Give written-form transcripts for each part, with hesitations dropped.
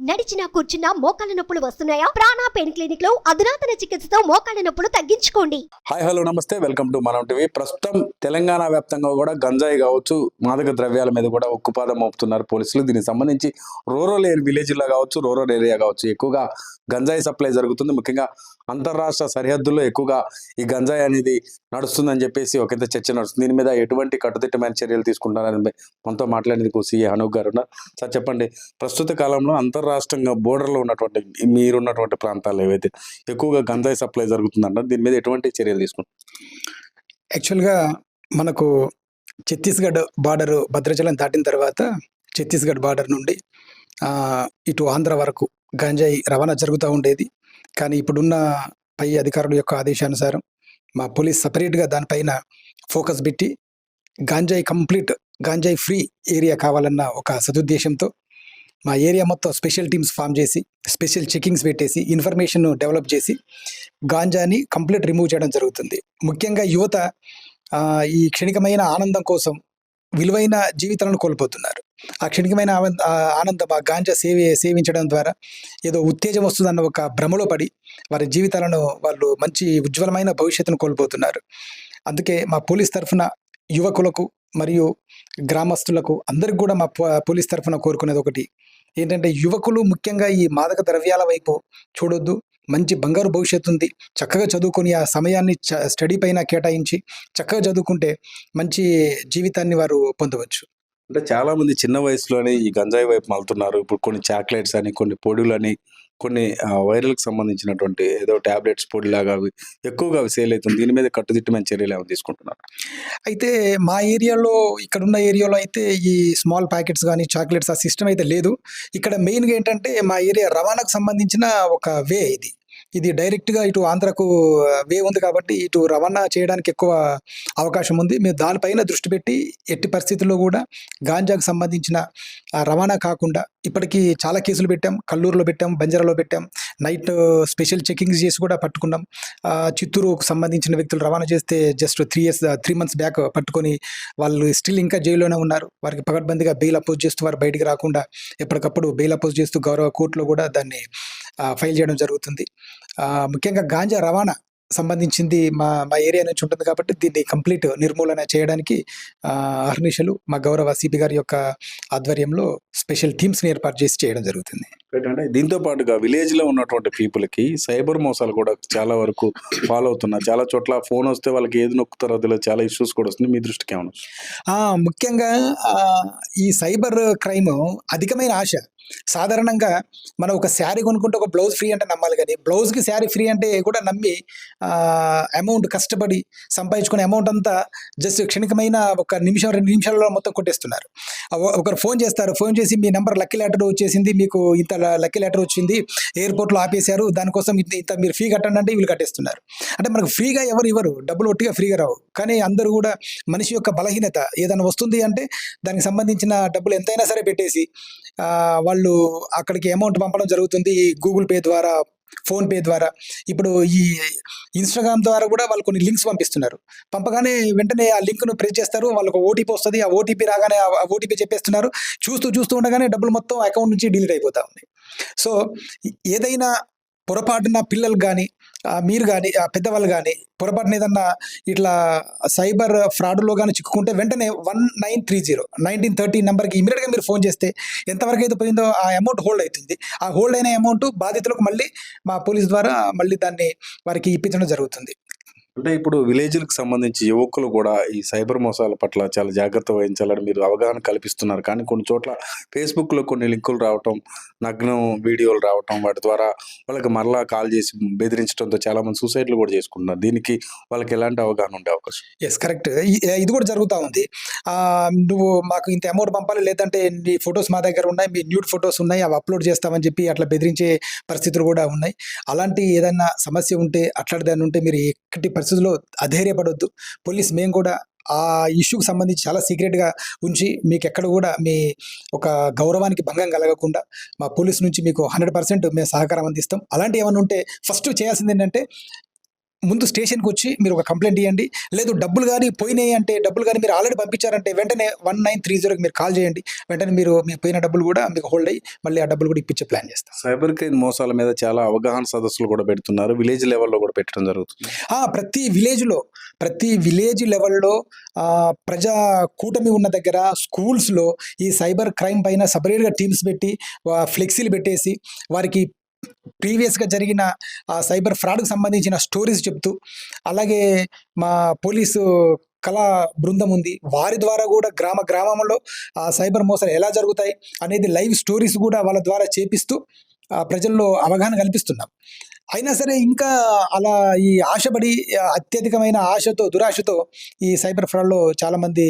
నడిచినా కూర్చున్నా మోకాళ్ళ నొప్పులు వస్తున్నాయా? ప్రాణా పెయిన్ క్లినిక్ లో అధునాతన చికిత్సతో మోకాళ్ళ నొప్పులు తగ్గించుకోండి. హాయ్ హలో నమస్తే, వెల్కమ్ టు మనం టీవీ. ప్రస్తుతం తెలంగాణ వ్యాప్తంగా కూడా గంజాయి కావచ్చు, మాదక ద్రవ్యాల మీద కూడా ఉక్కుపాదం మోపుతున్నారు పోలీసులు. దీనికి సంబంధించి రూరల్ విలేజ్లో కావచ్చు, రూరల్ ఏరియా కావచ్చు, ఎక్కువగా గంజాయి సప్లై జరుగుతుంది. ముఖ్యంగా అంతర్రాష్ట్ర సరిహద్దుల్లో ఎక్కువగా ఈ గంజాయి అనేది నడుస్తుందని చెప్పేసి ఒక చర్చ నడుస్తుంది. దీని మీద ఎటువంటి కట్టుదిట్టమైన చర్యలు తీసుకుంటారని మనతో మాట్లాడేందుకు సిఏ అనూప్ గారు ఉన్నారు. సార్ చెప్పండి, ప్రస్తుత కాలంలో అంతర్రాష్ట్రంగా బోర్డర్లో ఉన్నటువంటి మీరున్నటువంటి ప్రాంతాలు ఏవైతే ఎక్కువగా గంజాయి సప్లై జరుగుతుందంటారు, దీని మీద ఎటువంటి చర్యలు తీసుకుంటారు? యాక్చువల్గా మనకు ఛత్తీస్గఢ్ బార్డర్ భద్రాచలం దాటిన తర్వాత ఛత్తీస్గఢ్ బార్డర్ నుండి ఇటు ఆంధ్ర వరకు గంజాయి రవాణా జరుగుతూ ఉండేది. కానీ ఇప్పుడున్న పై అధికారుల యొక్క ఆదేశానుసారం మా పోలీస్ సపరేట్గా దానిపైన ఫోకస్ పెట్టి గంజాయి ఫ్రీ ఏరియా కావాలన్న ఒక సదుద్దేశంతో మా ఏరియా మొత్తం స్పెషల్ టీమ్స్ ఫామ్ చేసి స్పెషల్ చెకింగ్స్ పెట్టేసి ఇన్ఫర్మేషన్ డెవలప్ చేసి గాంజాని కంప్లీట్ రిమూవ్ చేయడం జరుగుతుంది. ముఖ్యంగా యువత ఈ క్షణికమైన ఆనందం కోసం విలువైన జీవితాలను కోల్పోతున్నారు. ఆ క్షణికమైన ఆనందం ఆ గాంజా సేవించడం ద్వారా ఏదో ఉత్తేజం వస్తుందన్న ఒక భ్రమలో పడి వారి జీవితాలను వాళ్ళు మంచి ఉజ్వలమైన భవిష్యత్తును కోల్పోతున్నారు. అందుకే మా పోలీస్ తరఫున యువకులకు మరియు గ్రామస్తులకు అందరికి కూడా మా పోలీస్ తరఫున కోరుకునేది ఒకటి ఏంటంటే, యువకులు ముఖ్యంగా ఈ మాదక ద్రవ్యాల వైపు చూడొద్దు. మంచి బంగారు భవిష్యత్తు ఉంది. చక్కగా చదువుకొని ఆ సమయాన్ని స్టడీ పైన కేటాయించి చక్కగా చదువుకుంటే మంచి జీవితాన్ని వారు పొందవచ్చు. అంటే చాలా మంది చిన్న వయసులోనే ఈ గంజాయి వైపు మళ్తున్నారు. ఇప్పుడు కొన్ని చాక్లెట్స్ అని, కొన్ని పొడులని, కొన్ని వైరల్కి సంబంధించినటువంటి ఏదో టాబ్లెట్స్ పొడిలాగా ఎక్కువగా సేల్ అవుతుంది. దీని మీద కట్టుదిట్టమైన చర్యలు ఏమైనా తీసుకుంటున్నారు? అయితే మా ఏరియాలో, ఇక్కడున్న ఏరియాలో అయితే ఈ స్మాల్ ప్యాకెట్స్ కానీ చాక్లెట్స్ ఆ సిస్టమ్ అయితే లేదు. ఇక్కడ మెయిన్గా ఏంటంటే మా ఏరియా రవాణాకు సంబంధించిన ఒక వే ఇది డైరెక్ట్గా ఇటు ఆంధ్రకు వే ఉంది కాబట్టి ఇటు రవాణా చేయడానికి ఎక్కువ అవకాశం ఉంది. మేము దానిపైన దృష్టి పెట్టి ఎట్టి పరిస్థితుల్లో కూడా గాంజాకు సంబంధించిన రవాణా కాకుండా ఇప్పటికీ చాలా కేసులు పెట్టాం. కల్లూరులో పెట్టాం, బంజారాలో పెట్టాం. నైట్ స్పెషల్ చెకింగ్స్ చేసి కూడా పట్టుకున్నాం. చిత్తూరుకు సంబంధించిన వ్యక్తులు రవాణా చేస్తే జస్ట్ 3 months బ్యాక్ పట్టుకొని వాళ్ళు స్టిల్ ఇంకా జైల్లోనే ఉన్నారు. వారికి పకడ్బందీగా బెయిల్ అపోజ్ చేస్తూ వారు బయటికి రాకుండా ఎప్పటికప్పుడు బెయిల్ అపోజ్ చేస్తూ గౌరవ కోర్టులో కూడా దాన్ని ఫైల్ చేయడం జరుగుతుంది. ముఖ్యంగా గాంజా రవాణా సంబంధించింది మా ఏరియా నుంచి ఉంటుంది కాబట్టి దీన్ని కంప్లీట్ నిర్మూలన చేయడానికి అహర్నిశలు మా గౌరవ సిపి గారి యొక్క ఆధ్వర్యంలో స్పెషల్ టీమ్స్ని ఏర్పాటు చేసి చేయడం జరుగుతుంది. అంటే దీంతో పాటుగా విలేజ్లో ఉన్నటువంటి పీపుల్కి సైబర్ మోసాలు కూడా చాలా వరకు ఫాలో అవుతున్నారు. చాలా చోట్ల ఫోన్ వస్తే వాళ్ళకి ఏది నొక్కుతారో తెలియదు, చాలా ఇష్యూస్ కూడా వస్తుంది. మీ దృష్టికి ఏమన్నా? ముఖ్యంగా ఈ సైబర్ క్రైమ్ అధికమైన ఆశ. సాధారణంగా మనం ఒక శారీ కొనుక్కుంటే ఒక బ్లౌజ్ ఫ్రీ అంటే నమ్మాలి, కానీ బ్లౌజ్కి శారీ ఫ్రీ అంటే కూడా నమ్మి అమౌంట్ కష్టపడి సంపాదించుకునే అమౌంట్ అంతా జస్ట్ క్షణికమైన 1 నిమిషం 2 నిమిషాలలో మొత్తం కొట్టేస్తున్నారు. ఒకరు ఫోన్ చేస్తారు, ఫోన్ చేసి మీ నెంబర్ లక్కీ లెటర్ వచ్చేసింది, మీకు ఇంత లక్కీ లెటర్ వచ్చింది, ఎయిర్పోర్ట్లో ఆపేశారు, దానికోసం ఇంత మీరు ఫీ కట్టండి అంటే వీళ్ళు కట్టేస్తున్నారు. అంటే మనకు ఫ్రీగా ఎవరు ఇవ్వరు, డబ్బులు ఒట్టిగా ఫ్రీగా రావు. కానీ అందరూ కూడా మనిషి యొక్క బలహీనత ఏదైనా వస్తుంది అంటే దానికి సంబంధించిన డబ్బులు ఎంతైనా సరే పెట్టేసి వాళ్ళు అక్కడికి అమౌంట్ పంపడం జరుగుతుంది. గూగుల్ పే ద్వారా, ఫోన్పే ద్వారా, ఇప్పుడు ఈ ఇన్స్టాగ్రామ్ ద్వారా కూడా వాళ్ళు కొన్ని లింక్స్ పంపిస్తున్నారు. పంపగానే వెంటనే ఆ లింక్ను ప్రెస్ చేస్తారు, వాళ్ళకు ఓటీపీ వస్తుంది. ఆ ఓటీపీ రాగానే ఆ ఓటీపీ చెప్పేస్తున్నారు. చూస్తూ ఉండగానే డబ్బులు మొత్తం అకౌంట్ నుంచి డిలీట్ అయిపోతూ ఉంది. సో ఏదైనా పొరపాటున పిల్లలు కానీ మీరు కానీ పెద్దవాళ్ళు కానీ పొరపాటున ఏదన్నా ఇట్లా సైబర్ ఫ్రాడ్లో కానీ చిక్కుకుంటే వెంటనే 1930 నెంబర్కి ఇమీడియట్గా మీరు ఫోన్ చేస్తే ఎంతవరకు అయితే పోయిందో ఆ అమౌంట్ హోల్డ్ అవుతుంది. ఆ హోల్డ్ అయిన అమౌంట్ బాధితులకు మళ్ళీ మా పోలీస్ ద్వారా మళ్ళీ దాన్ని వారికి ఇప్పించడం జరుగుతుంది. అంటే ఇప్పుడు విలేజ్లకు సంబంధించి యువకులు కూడా ఈ సైబర్ మోసాల పట్ల చాలా జాగ్రత్త వహించాలని మీరు అవగాహన కల్పిస్తున్నారు. కానీ కొన్ని చోట్ల ఫేస్బుక్లో కొన్ని లింకులు రావటం, నగ్నం వీడియోలు రావటం, వాటి ద్వారా వాళ్ళకి మరలా కాల్ చేసి బెదిరించడంతో చాలామంది సూసైడ్లు కూడా చేసుకుంటున్నారు. దీనికి వాళ్ళకి ఎలాంటి అవగాహన ఉండే అవకాశం? Yes, correct. ఇది కూడా జరుగుతూ ఉంది. నువ్వు మాకు ఇంత అమౌంట్ పంపాలి, లేదంటే నీ ఫొటోస్ మా దగ్గర ఉన్నాయి, మీ న్యూడ్ ఫొటోస్ ఉన్నాయి, అవి అప్లోడ్ చేస్తామని చెప్పి అట్లా బెదిరించే పరిస్థితులు కూడా ఉన్నాయి. అలాంటి ఏదైనా సమస్య ఉంటే, అట్లాంటిదాన్ని ఉంటే మీరు ఎక్కడి పరిస్థితుల్లో అధైర్యపడొద్దు. పోలీస్ మేము కూడా ఆ ఇష్యూకి సంబంధించి చాలా సీక్రెట్గా ఉంచి మీకు ఎక్కడ కూడా మీ ఒక గౌరవానికి భంగం కలగకుండా మా పోలీస్ నుంచి మీకు 100% మేము సహకారం అందిస్తాం. అలాంటి ఏమైనా ఉంటే ఫస్ట్ చేయాల్సింది ఏంటంటే ముందు స్టేషన్కి వచ్చి మీరు ఒక కంప్లైంట్ ఇవ్వండి. లేదు డబ్బులు కానీ పోయినాయి అంటే, డబ్బులు కానీ మీరు ఆల్రెడీ పంపించారంటే వెంటనే 1930కి మీరు కాల్ చేయండి. వెంటనే మీరు మీ పోయిన డబ్బులు కూడా మీకు హోల్డ్ అయ్యి మళ్ళీ ఆ డబ్బులు కూడా ఇప్పించే ప్లాన్ చేస్తాం. సైబర్ క్రైమ్ మోసాల మీద చాలా అవగాహన సదస్సులు కూడా పెడుతున్నారు, విలేజ్ లెవెల్లో కూడా పెట్టడం జరుగుతుంది. ప్రతి విలేజ్ లెవెల్లో ప్రజా కూటమి ఉన్న దగ్గర స్కూల్స్లో ఈ సైబర్ క్రైమ్ పైన సపరేట్గా టీమ్స్ పెట్టి ఫ్లెక్సీలు పెట్టేసి వారికి ప్రీవియస్గా జరిగిన సైబర్ ఫ్రాడ్కి సంబంధించిన స్టోరీస్ చెప్తూ, అలాగే మా పోలీసు కళా బృందం ఉంది, వారి ద్వారా కూడా గ్రామంలో సైబర్ మోసాలు ఎలా జరుగుతాయి అనేది లైవ్ స్టోరీస్ కూడా వాళ్ళ ద్వారా చేపిస్తూ ప్రజల్లో అవగాహన కల్పిస్తున్నాం. అయినా సరే ఇంకా అలా ఈ ఆశపడి అత్యధికమైన దురాశతో ఈ సైబర్ ఫ్రాడ్లో చాలామంది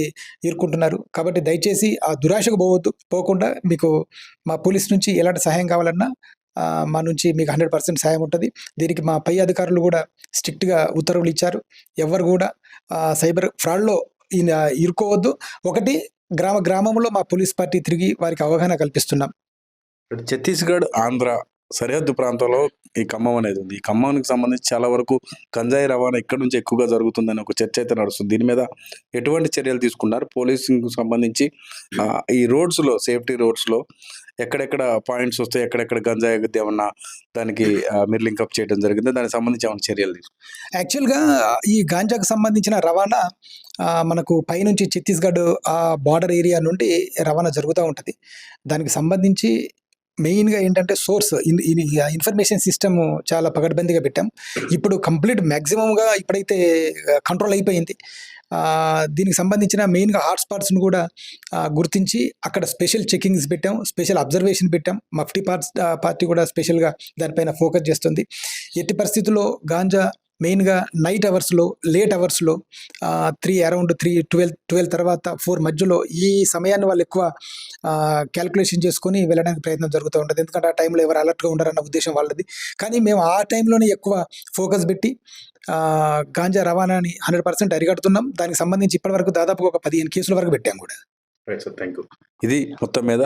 ఇరుక్కుంటున్నారు. కాబట్టి దయచేసి ఆ దురాశకు పోకుండా మీకు మా పోలీస్ నుంచి ఎలాంటి సహాయం కావాలన్నా మా నుంచి మీకు 100% సాయం ఉంటుంది. దీనికి మా పై అధికారులు కూడా స్ట్రిక్ట్గా ఉత్తర్వులు ఇచ్చారు. ఎవరు కూడా సైబర్ ఫ్రాడ్లో ఇరుక్కోవద్దు. ఒకటి గ్రామంలో మా పోలీస్ పార్టీ తిరిగి వారికి అవగాహన కల్పిస్తున్నాం. ఛత్తీస్గఢ్, ఆంధ్ర సరిహద్దు ప్రాంతంలో ఈ ఖమ్మం అనేది ఉంది. ఈ ఖమ్మానికి సంబంధించి చాలా వరకు గంజాయి రవాణా ఇక్కడ నుంచి ఎక్కువగా జరుగుతుందని ఒక చర్చ అయితే నడుస్తుంది. దీని మీద ఎటువంటి చర్యలు తీసుకున్నారు? పోలీసింగ్ సంబంధించి ఈ రోడ్స్లో, సేఫ్టీ రోడ్స్లో ఎక్కడెక్కడ పాయింట్స్ వస్తాయి, ఎక్కడెక్కడ గంజాయి ఏమన్నా దానికి మీరు లింకప్ చేయడం జరిగింది, దానికి సంబంధించి ఏమైనా చర్యలు తీసుకున్నారు? యాక్చువల్గా ఈ గాంజాకు సంబంధించిన రవాణా మనకు పైనుంచి ఛత్తీస్గఢ్ బార్డర్ ఏరియా నుండి రవాణా జరుగుతూ ఉంటుంది. దానికి సంబంధించి మెయిన్గా ఏంటంటే సోర్స్ ఇన్ఫర్మేషన్ సిస్టమ్ చాలా పకడ్బందీగా పెట్టాం. ఇప్పుడు కంప్లీట్ మ్యాక్సిమంగా ఇప్పుడైతే కంట్రోల్ అయిపోయింది. దీనికి సంబంధించిన మెయిన్గా హాట్స్పాట్స్ను కూడా గుర్తించి అక్కడ స్పెషల్ చెకింగ్స్ పెట్టాం, స్పెషల్ అబ్జర్వేషన్ పెట్టాం. మఫ్టీ పార్టీ కూడా స్పెషల్గా దానిపైన ఫోకస్ చేస్తుంది. ఎట్టి పరిస్థితుల్లో గాంజా మెయిన్గా నైట్ అవర్స్లో, లేట్ అవర్స్లో అరౌండ్ 12 తర్వాత 4 మధ్యలో ఈ సమయాన్ని వాళ్ళు ఎక్కువ క్యాల్కులేషన్ చేసుకొని వెళ్ళడానికి ప్రయత్నం జరుగుతూ ఉంటుంది. ఎందుకంటే ఆ టైంలో ఎవరు అలర్ట్గా ఉండరన్న ఉద్దేశం వాళ్ళది. కానీ మేము ఆ టైంలోనే ఎక్కువ ఫోకస్ పెట్టి గాంజా రవాణాని 100% అరికడుతున్నాం. దానికి సంబంధించి ఇప్పటివరకు దాదాపు ఒక 15 కేసుల వరకు పెట్టాం కూడా. Thank you. ఇది మొత్తం మీద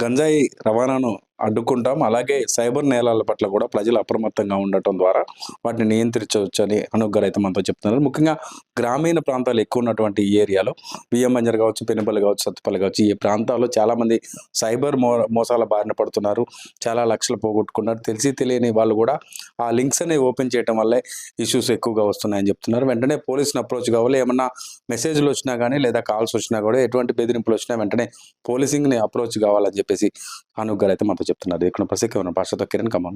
గంజాయి రవాణాను అడ్డుకుంటాం, అలాగే సైబర్ నేరాల పట్ల కూడా ప్రజలు అప్రమత్తంగా ఉండటం ద్వారా వాటిని నియంత్రించవచ్చు అని అనుగ్రహ అయితే మనతో చెప్తున్నారు. ముఖ్యంగా గ్రామీణ ప్రాంతాలు ఎక్కువ ఉన్నటువంటి ఈ ఏరియాలో బియ్యం బంజర్ కావచ్చు, పెనుపల్లి కావచ్చు, సత్తుపల్లి కావచ్చు, ఈ ప్రాంతాల్లో చాలామంది సైబర్ మోసాల బారిన పడుతున్నారు, చాలా లక్షలు పోగొట్టుకున్నారు. తెలిసి తెలియని వాళ్ళు కూడా ఆ లింక్స్ అనేవి ఓపెన్ చేయడం వల్లే ఇష్యూస్ ఎక్కువగా వస్తున్నాయని చెప్తున్నారు. వెంటనే పోలీసుని అప్రోచ్ కావాలి. ఏమన్నా మెసేజ్లు వచ్చినా కానీ లేదా కాల్స్ వచ్చినా కూడా, ఎటువంటి బెదిరింపులు వచ్చినా వెంటనే పోలీసింగ్ని అప్రోచ్ కావాలని చెప్పేసి అనుగ్రహ అయితే మనతో చెప్తున్నారు. ఇక్కడ ప్రసిద్ధ భాషతో కిరణ్ ఖమ్మం.